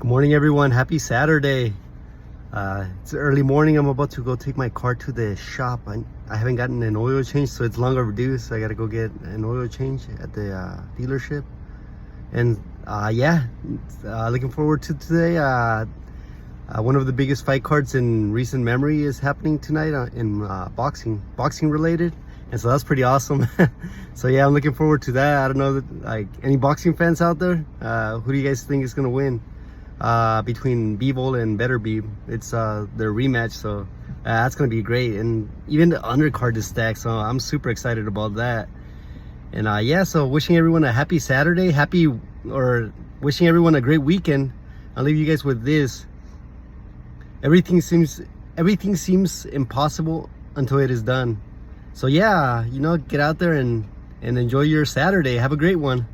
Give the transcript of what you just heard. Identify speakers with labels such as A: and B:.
A: Good morning, everyone. Happy Saturday. It's early morning. I'm about to go take my car to the shop. I haven't gotten an oil change, so it's long overdue. So I got to go get an oil change at the dealership. And looking forward to today. One of the biggest fight cards in recent memory is happening tonight in boxing related. And so that's pretty awesome. So yeah, I'm looking forward to that. I don't know, like, any boxing fans out there? Who do you guys think is gonna win between Bivol and Beterbiev? It's their rematch, so that's gonna be great. And even the undercard is stacked, so I'm super excited about that. And so wishing everyone a happy Saturday, wishing everyone a great weekend. I'll leave you guys with this. Everything seems impossible until it is done. So yeah, get out there and enjoy your Saturday. Have a great one.